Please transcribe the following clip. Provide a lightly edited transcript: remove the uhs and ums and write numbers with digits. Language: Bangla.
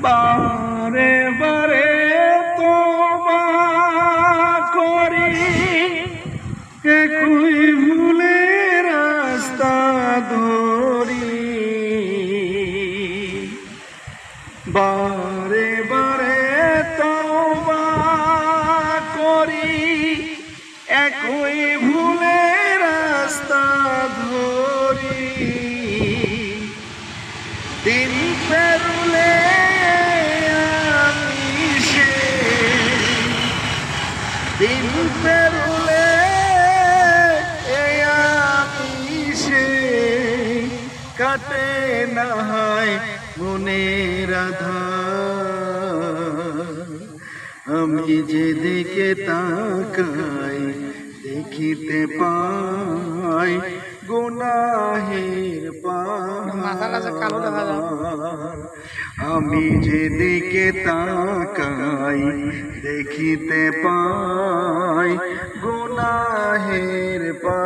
বারে বারে তওবা করি, একই ভুলে রাস্তা ধরি। বারে বারে তওবা করি, একই ভুলে রাস্তা ধরি। দিন পেরুলে আমি দিন পেরুলে আমি কাটে না হয় মনের আধার। আমি যেদিকে তাকাই দেখিতে পাই গুনাহের পাহাড়। আমি যেদিকে তাকাই দেখিতে পাই গুনাহের পাহাড়।